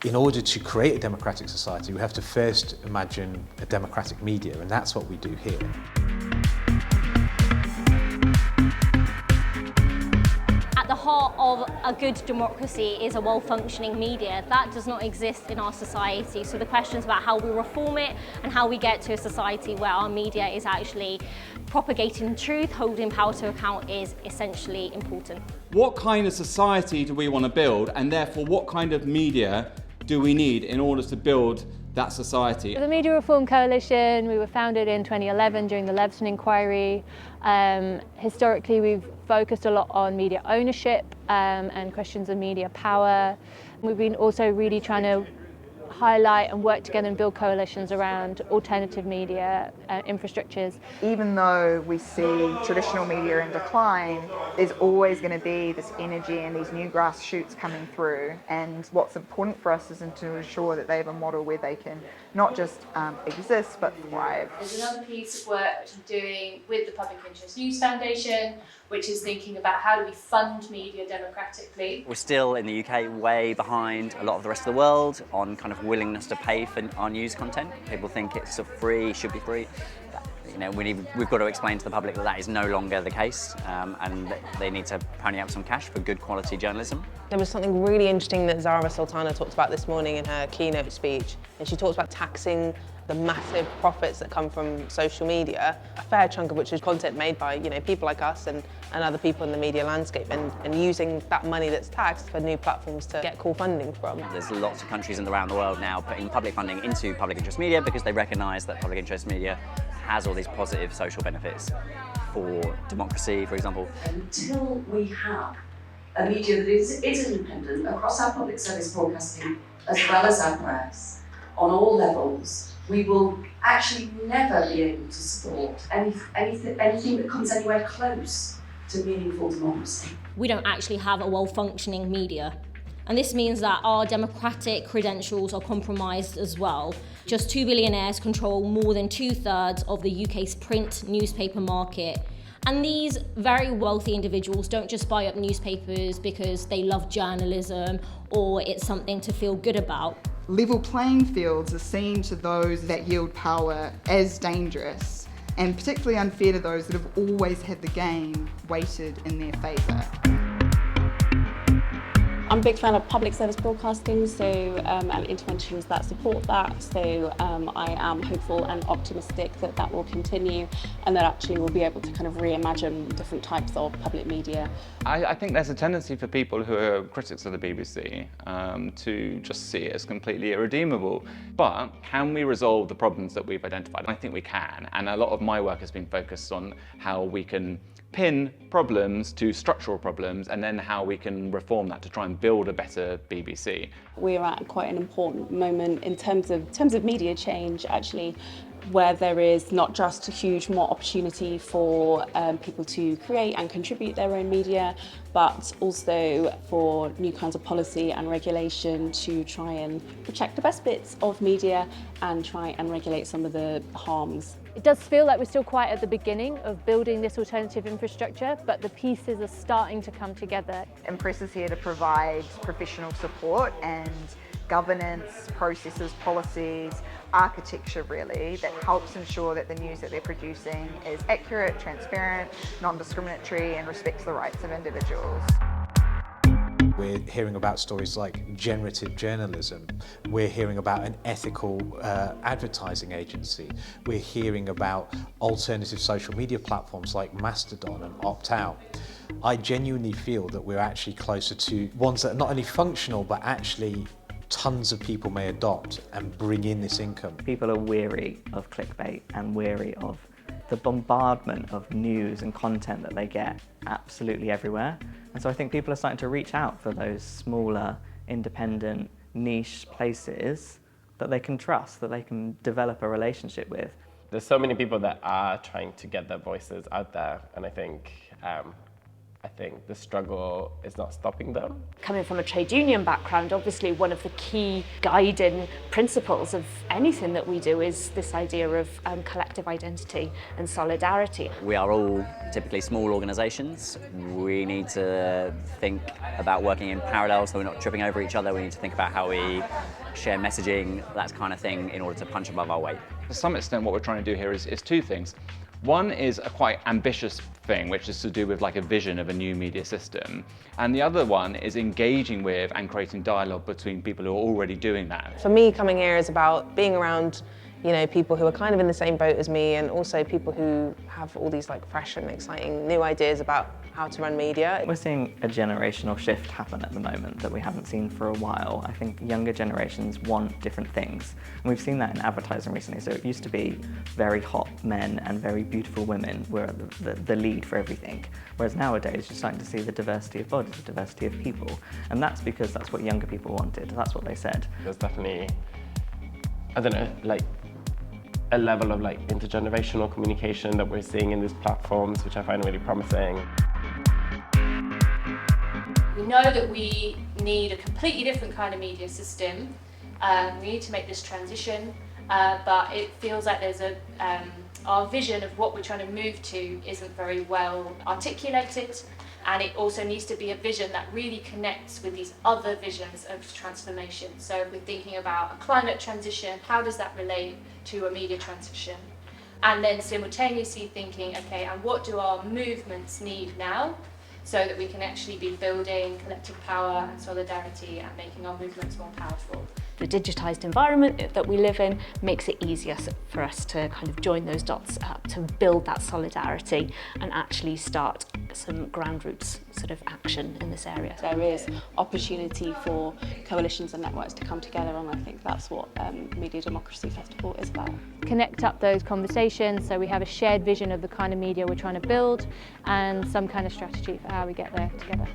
In order to create a democratic society, we have to first imagine a democratic media, and that's what we do here. At the heart of a good democracy is a well-functioning media. That does not exist in our society. So the questions about how we reform it and how we get to a society where our media is actually propagating truth, holding power to account is essentially important. What kind of society do we want to build, and therefore what kind of media do we need in order to build that society? The Media Reform Coalition, we were founded in 2011 during the Leveson inquiry. Historically, we've focused a lot on media ownership and questions of media power. We've been also really trying to highlight and work together and build coalitions around alternative media infrastructures. Even though we see traditional media in decline, there's always going to be this energy and these new grass shoots coming through. And what's important for us is to ensure that they have a model where they can not just exist, but thrive. There's another piece of work which I'm doing with the Public Interest News Foundation, which is thinking about how do we fund media democratically. We're still in the UK way behind a lot of the rest of the world on kind of willingness to pay for our news content. People think it's free, should be free. You know, we've got to explain to the public that that is no longer the case, and that they need to pony up some cash for good quality journalism. There was something really interesting that Zara Sultana talked about this morning in her keynote speech, and she talks about taxing the massive profits that come from social media, a fair chunk of which is content made by people like us and other people in the media landscape, and using that money that's taxed for new platforms to get cool funding from. There's lots of countries around the world now putting public funding into public interest media because they recognise that public interest media has all these positive social benefits for democracy, for example. Until we have a media that is independent across our public service broadcasting as well as our press on all levels, we will actually never be able to support anything that comes anywhere close to meaningful democracy. We don't actually have a well-functioning media. And this means that our democratic credentials are compromised as well. Just 2 billionaires control more than 2/3 of the UK's print newspaper market. And these very wealthy individuals don't just buy up newspapers because they love journalism or it's something to feel good about. Level playing fields are seen to those that yield power as dangerous, and particularly unfair to those that have always had the game weighted in their favour. I'm a big fan of public service broadcasting, and interventions that support that. So I am hopeful and optimistic that that will continue, and that actually we'll be able to kind of reimagine different types of public media. I think there's a tendency for people who are critics of the BBC to just see it as completely irredeemable. But can we resolve the problems that we've identified? I think we can, and a lot of my work has been focused on how we can pin problems to structural problems, and then how we can reform that to try and build a better BBC. We're at quite an important moment in terms of media change, actually, where there is not just a huge more opportunity for people to create and contribute their own media, but also for new kinds of policy and regulation to try and protect the best bits of media and try and regulate some of the harms. It does feel like we're still quite at the beginning of building this alternative infrastructure, but the pieces are starting to come together. Impress is here to provide professional support and governance, processes, policies, architecture really, that helps ensure that the news that they're producing is accurate, transparent, non-discriminatory and respects the rights of individuals. We're hearing about stories like generative journalism. We're hearing about an ethical advertising agency. We're hearing about alternative social media platforms like Mastodon and Opt-out. I genuinely feel that we're actually closer to ones that are not only functional, but actually tons of people may adopt and bring in this income. People are weary of clickbait and weary of the bombardment of news and content that they get absolutely everywhere. And so I think people are starting to reach out for those smaller, independent, niche places that they can trust, that they can develop a relationship with. There's so many people that are trying to get their voices out there, and I think I think the struggle is not stopping them. Coming from a trade union background, obviously one of the key guiding principles of anything that we do is this idea of collective identity and solidarity. We are all typically small organisations. We need to think about working in parallel so we're not tripping over each other. We need to think about how we share messaging, that kind of thing, in order to punch above our weight. To some extent, what we're trying to do here is two things. One is a quite ambitious thing, which is to do with like a vision of a new media system. And the other one is engaging with and creating dialogue between people who are already doing that. For me, coming here is about being around, you know, people who are kind of in the same boat as me, and also people who have all these like fresh and exciting new ideas about how to run media. We're seeing a generational shift happen at the moment that we haven't seen for a while. I think younger generations want different things. And we've seen that in advertising recently. So it used to be very hot men and very beautiful women were the lead for everything. Whereas nowadays you're starting to see the diversity of bodies, the diversity of people. And that's because that's what younger people wanted. That's what they said. There's definitely, I don't know, like a level of like intergenerational communication that we're seeing in these platforms, which I find really promising. We know that we need a completely different kind of media system. We need to make this transition, but it feels like there's our vision of what we're trying to move to isn't very well articulated, and it also needs to be a vision that really connects with these other visions of transformation. So if we're thinking about a climate transition, how does that relate to a media transition? And then simultaneously thinking, okay, and what do our movements need now, so that we can actually be building collective power and solidarity and making our movements more powerful. The digitised environment that we live in makes it easier for us to kind of join those dots up, to build that solidarity and actually start some ground roots sort of action in this area. There is opportunity for coalitions and networks to come together, and I think that's what Media Democracy Festival is about. Connect up those conversations so we have a shared vision of the kind of media we're trying to build and some kind of strategy for how we get there together.